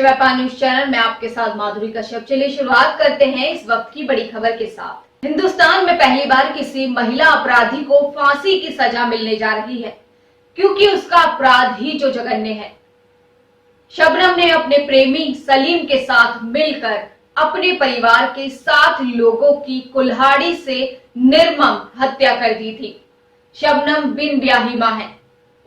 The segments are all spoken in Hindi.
व्यापार न्यूज चैनल में आपके साथ माधुरी कश्यप। चलिए शुरुआत करते हैं इस वक्त की बड़ी खबर के साथ। हिंदुस्तान में पहली बार किसी महिला अपराधी को फांसी की सजा मिलने जा रही है, क्योंकि उसका अपराध ही जो जघन्य है। शबनम ने अपने प्रेमी सलीम के साथ मिलकर अपने परिवार के 7 लोगों की कुल्हाड़ी से निर्मम हत्या कर दी थी। शबनम बिन ब्याही मां है,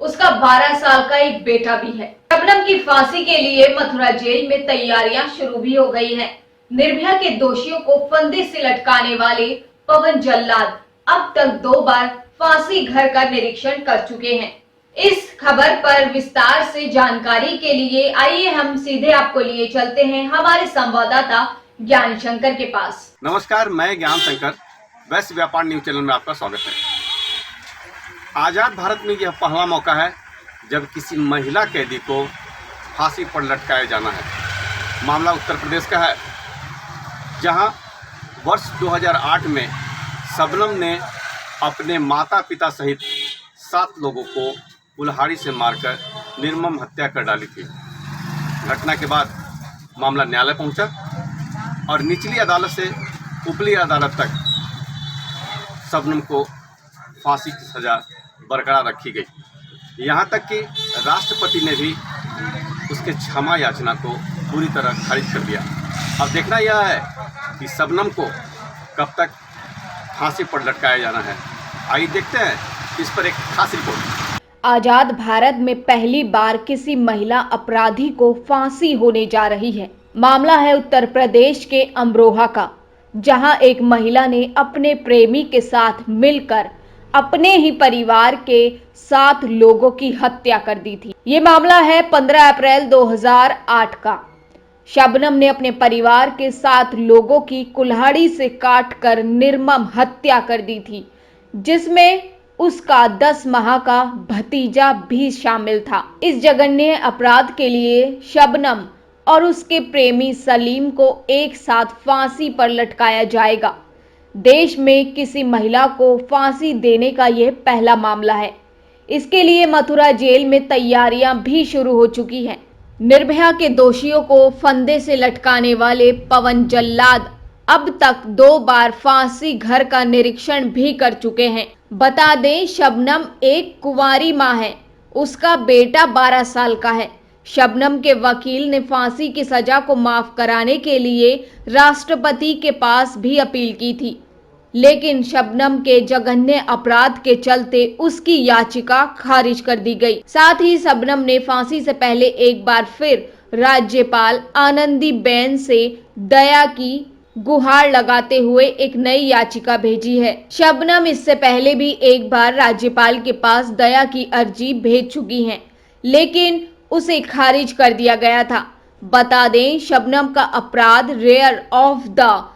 उसका 12 साल का एक बेटा भी है। शबनम की फांसी के लिए मथुरा जेल में तैयारियां शुरू भी हो गई हैं। निर्भया के दोषियों को फंदे से लटकाने वाले पवन जल्लाद अब तक 2 बार फांसी घर का निरीक्षण कर चुके हैं। इस खबर पर विस्तार से जानकारी के लिए आइए हम सीधे आपको लिए चलते हैं हमारे संवाददाता ज्ञान शंकर के पास। नमस्कार, मैं ज्ञान शंकर, वैश्य व्यापार न्यूज चैनल में आपका स्वागत है। आजाद भारत में यह पहला मौका है जब किसी महिला कैदी को फांसी पर लटकाया जाना है। मामला उत्तर प्रदेश का है, जहां वर्ष 2008 में शबनम ने अपने माता पिता सहित 7 लोगों को कुल्हाड़ी से मारकर निर्मम हत्या कर डाली थी। घटना के बाद मामला न्यायालय पहुंचा और निचली अदालत से ऊपरी अदालत तक शबनम को फांसी की सज़ा बरकरार रखी गई। यहाँ तक कि राष्ट्रपति ने भी उसके क्षमा याचना को पूरी तरह खारिज कर दिया। अब देखना यह है कि शबनम को कब तक फांसी पर लटकाया जाना है। आइए देखते हैं इस पर एक खास रिपोर्ट। आजाद भारत में पहली बार किसी महिला अपराधी को फांसी होने जा रही है। मामला है उत्तर प्रदेश के अमरोहा का, जहां एक महिला ने अपने प्रेमी के साथ मिलकर अपने ही परिवार के 7 लोगों की हत्या कर दी थी। ये मामला है 15 अप्रैल 2008 का। शबनम ने अपने परिवार के 7 लोगों की कुल्हाड़ी से काटकर निर्मम हत्या कर दी थी, जिसमें उसका 10 माह का भतीजा भी शामिल था। इस जघन्य अपराध के लिए शबनम और उसके प्रेमी सलीम को एक साथ फांसी पर लटकाया जाएगा। देश में किसी महिला को फांसी देने का यह पहला मामला है। इसके लिए मथुरा जेल में तैयारियां भी शुरू हो चुकी हैं। निर्भया के दोषियों को फंदे से लटकाने वाले पवन जल्लाद अब तक 2 बार फांसी घर का निरीक्षण भी कर चुके हैं। बता दें, शबनम एक कुंवारी मां है, उसका बेटा 12 साल का है। शबनम के वकील ने फांसी की सजा को माफ कराने के लिए राष्ट्रपति के पास भी अपील की थी, लेकिन शबनम के जघन्य अपराध के चलते उसकी याचिका खारिज कर दी गई। साथ ही शबनम ने फांसी से पहले एक बार फिर राज्यपाल आनंदीबेन से दया की गुहार लगाते हुए एक नई याचिका भेजी है। शबनम इससे पहले भी एक बार राज्यपाल के पास दया की अर्जी भेज चुकी हैं, लेकिन उसे खारिज कर दिया गया था। बता दें, शबनम का अपराध रेयर ऑफ द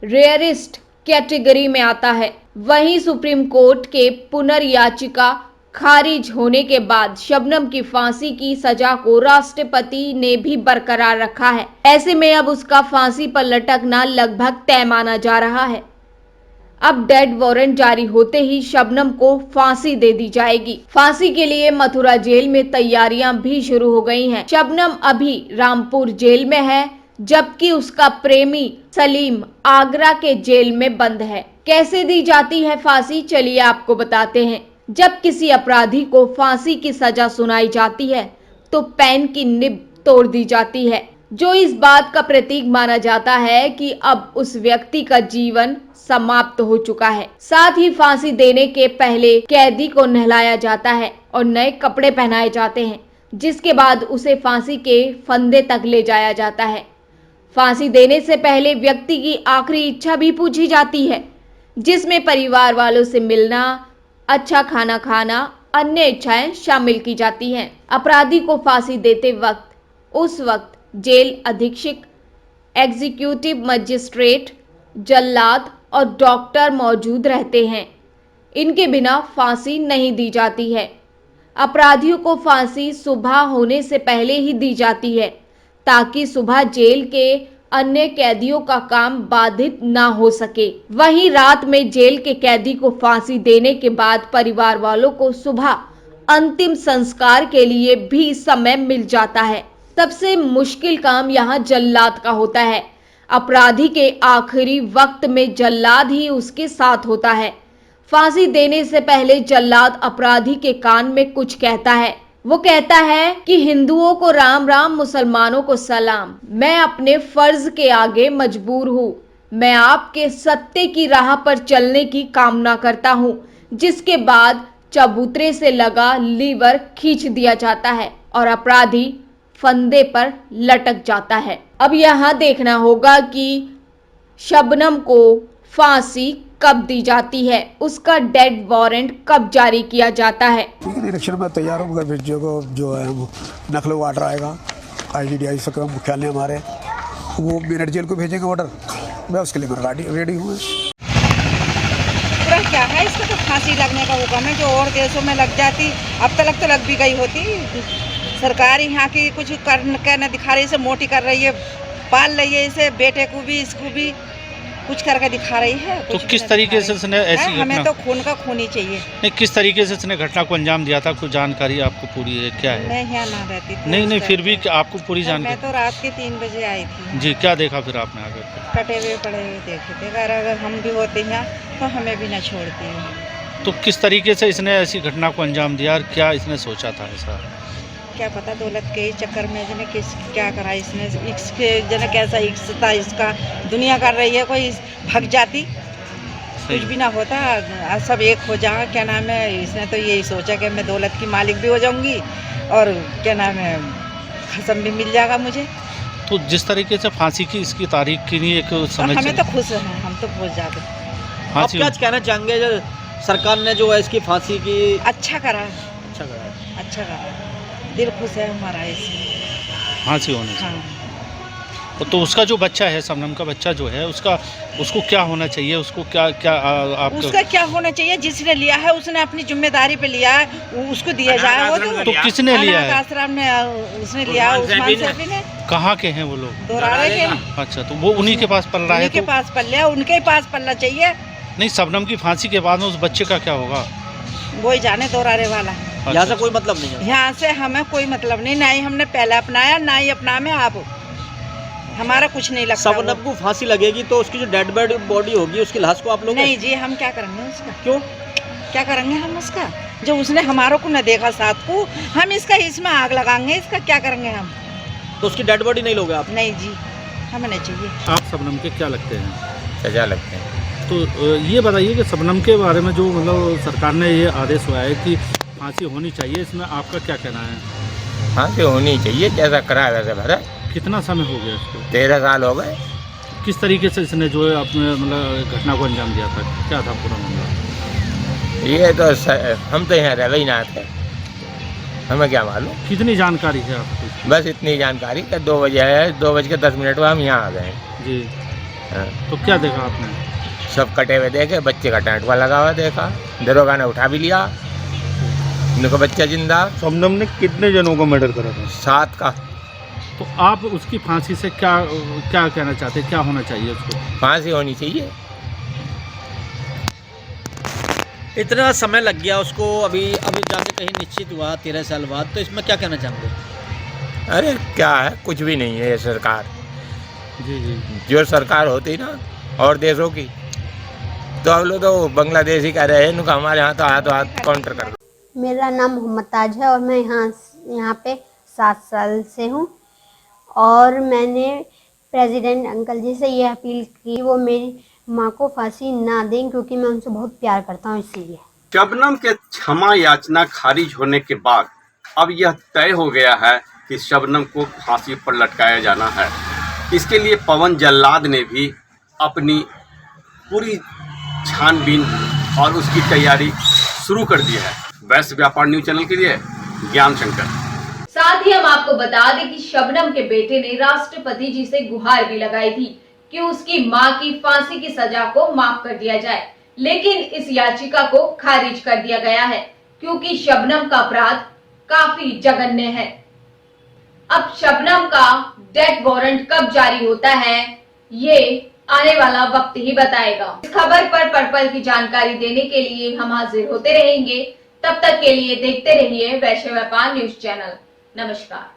रेयरिस्ट कैटेगरी में आता है। वहीं सुप्रीम कोर्ट के पुनर्याचिका खारिज होने के बाद शबनम की फांसी की सजा को राष्ट्रपति ने भी बरकरार रखा है। ऐसे में अब उसका फांसी पर लटकना लगभग तय माना जा रहा है। अब डेथ वारंट जारी होते ही शबनम को फांसी दे दी जाएगी। फांसी के लिए मथुरा जेल में तैयारियां भी शुरू हो गई हैं। शबनम अभी रामपुर जेल में है, जबकि उसका प्रेमी सलीम आगरा के जेल में बंद है। कैसे दी जाती है फांसी, चलिए आपको बताते हैं। जब किसी अपराधी को फांसी की सजा सुनाई जाती है तो पेन की निब तोड़ दी जाती है, जो इस बात का प्रतीक माना जाता है कि अब उस व्यक्ति का जीवन समाप्त हो चुका है। साथ ही फांसी देने के पहले कैदी को नहलाया जाता है और नए कपड़े पहनाए जाते हैं, जिसके बाद उसे फांसी के फंदे तक ले जाया जाता है। फांसी देने से पहले व्यक्ति की आखिरी इच्छा भी पूछी जाती है, जिसमें परिवार वालों से मिलना, अच्छा खाना खाना, अन्य इच्छाएं शामिल की जाती हैं। अपराधी को फांसी देते वक्त उस वक्त जेल अधीक्षक, एग्जीक्यूटिव मजिस्ट्रेट, जल्लाद और डॉक्टर मौजूद रहते हैं। इनके बिना फांसी नहीं दी जाती है। अपराधियों को फांसी सुबह होने से पहले ही दी जाती है, ताकि सुबह जेल के अन्य कैदियों का काम बाधित ना हो सके। वहीं रात में जेल के कैदी को फांसी देने के बाद परिवार वालों को सुबह अंतिम संस्कार के लिए भी समय मिल जाता है। सबसे मुश्किल काम यहाँ जल्लाद का होता है। अपराधी के आखिरी वक्त में जल्लाद ही उसके साथ होता है। फांसी देने से पहले जल्लाद अपराधी के कान में कुछ कहता है। वो कहता है कि हिंदुओं को राम राम, मुसलमानों को सलाम। मैं अपने फर्ज के आगे मजबूर हूँ। मैं आपके सत्य की राह पर चलने की कामना करता हूँ। जिसके बाद चबूतरे से लगा लीवर खींच दिया जाता है और अपराधी फंदे पर लटक जाता है। अब यहाँ देखना होगा कि शबनम को फांसी कब दी जाती है, उसका डेड वारंट कब जारी किया जाता है। निरीक्षण में तैयार हूँ, मगर जो है वो नखल वार्डर आएगा IGDI सकम मुख्यालय हमारे, वो मेरठ जेल को भेजेंगे ऑर्डर। मैं उसके लिए मैं रेडी हूँ। पूरा क्या है, इसको तो फांसी लगने का हुक्म है, जो और देशों में लग जाती, अब तक तो लग भी गई होती। सरकार यहाँ की कुछ करना दिखा रही है, इसे मोटी कर रही है, पाल रही है इसे, बेटे को भी इसको भी कुछ करके दिखा रही है। तो किस तरीके से इसने ऐसी हमें तो खून का खून ही चाहिए। नहीं, किस तरीके से इसने घटना को अंजाम दिया था, कुछ जानकारी आपको पूरी है क्या है? मैं यहाँ ना रहती थी। नहीं, फिर भी आपको पूरी जानकारी? मैं तो रात के 3 बजे आई थी। जी, क्या देखा फिर आपने आगे? कटे हुए पड़े हुए देखे थे। अगर हम भी होते यहाँ तो हमें भी ना छोड़ती। तो किस तरीके से इसने ऐसी घटना को अंजाम दिया और क्या इसने सोचा था ऐसा? क्या पता, दौलत के चक्कर में जने क्या करा इसने, इसके जने कैसा इक्स था इसका, दुनिया कर रही है, कोई भग जाती कुछ भी ना होता, सब एक हो जाएगा। क्या नाम है, इसने तो यही सोचा कि मैं दौलत की मालिक भी हो जाऊंगी और क्या नाम है, खसम भी मिल जाएगा मुझे। तो जिस तरीके से फांसी की इसकी तारीख की नहीं एक समय, हमें तो खुश हैं, हम तो खुश जाते। आप क्या कहना चाहेंगे, जो सरकार ने जो है इसकी फांसी की? अच्छा करा, अच्छा करा, दिल खुश है हमारा इसमें फांसी होने से। हाँ। तो उसका जो बच्चा है, शबनम का बच्चा जो है, उसको क्या होना चाहिए, उसको क्या उसका क्या होना चाहिए, जिसने लिया है उसने अपनी जिम्मेदारी पे लिया है, उसको दिया जाए। वो तो किसने लिया है? आश्रम ने उसने लिया, उस्मान सैफी ने। कहाँ के हैं वो लोग? दोरारे के। अच्छा, तो वो उन्हीं के पास पल रहा है? उन्हीं के पास पल लिया, उनके पास पलना चाहिए। नहीं, शबनम की फांसी के बाद में उस बच्चे का क्या होगा? वही जाने, दोरारे वाला। यहाँ से कोई मतलब नहीं है? यहाँ से हमें कोई मतलब नहीं, ना ही हमने पहले अपनाया, ना ही अपना में आप, हमारा कुछ नहीं लगता। शबनम को फांसी लगेगी तो उसकी जो डेड बॉडी होगी उसकी लाश को आप लोग? नहीं जी, हम क्या करेंगे उसका? क्यों क्या करेंगे हम उसका, जो उसने हमारों को न देखा साथ को, हम इसका इसमें आग लगाएंगे, इसका क्या करेंगे हम? तो उसकी डेड बॉडी नहीं लोगे आप? नहीं जी, हमें नहीं चाहिए। आप शबनम के क्या लगते हैं? सजा लगते हैं। तो ये बताइए कि शबनम के बारे में जो मतलब सरकार ने ये आदेश हुआ है कि फांसी होनी चाहिए, इसमें आपका क्या कहना है? फांसी होनी चाहिए, जैसा करा है वैसे भरा। कितना समय हो गया इसको? 13 साल हो गए। किस तरीके से इसने जो है अपने मतलब घटना को अंजाम दिया था, क्या था पूरा मामला? ये तो हम तो यहाँ रह ही ना थे, हमें क्या मालूम। कितनी जानकारी है आपको? बस इतनी जानकारी कि 2 बजे है, 2:10 में हम यहाँ आ गए। जी। हाँ। तो क्या देखा आपने? सब कटे हुए देखे, बच्चे का टैंटवा लगा हुआ देखा, दरोगा ने उठा भी लिया, उनका बच्चा जिंदा। शबनम ने कितने जनों को मर्डर करा था? 7 का। तो आप उसकी फांसी से क्या कहना चाहते हैं, क्या होना चाहिए उसको? फांसी होनी चाहिए। इतना समय लग गया उसको, अभी जाके कहीं निश्चित हुआ 13 साल बाद, तो इसमें क्या कहना चाहेंगे? अरे क्या है, कुछ भी नहीं है ये सरकार। जी। जो सरकार होती ना और देशों की, तो हम लोग तो बांग्लादेश ही कह रहे हैं, हमारे यहाँ तो हाथ काउंटर कर। मेरा नाम मोहम्मद ताज है और मैं यहाँ पे 7 साल से हूँ और मैंने प्रेसिडेंट अंकल जी से ये अपील की वो मेरी माँ को फांसी ना दें, क्योंकि मैं उनसे बहुत प्यार करता हूँ, इसीलिए। शबनम के क्षमा याचना खारिज होने के बाद अब यह तय हो गया है कि शबनम को फांसी पर लटकाया जाना है। इसके लिए पवन जल्लाद ने भी अपनी पूरी छानबीन और उसकी तैयारी शुरू कर दी है। वैश्य व्यापार न्यूज चैनल के लिए ज्ञान शंकर। साथ ही हम आपको बता दें कि शबनम के बेटे ने राष्ट्रपति जी से गुहार भी लगाई थी कि उसकी मां की फांसी की सजा को माफ कर दिया जाए, लेकिन इस याचिका को खारिज कर दिया गया है क्योंकि शबनम का अपराध काफी जघन्य है। अब शबनम का डेथ वारंट कब जारी होता है, ये आने वाला वक्त ही बताएगा। इस खबर पर पल की जानकारी देने के लिए हम हाजिर होते रहेंगे। तब तक के लिए देखते रहिए वैश्य व्यापार न्यूज चैनल। नमस्कार।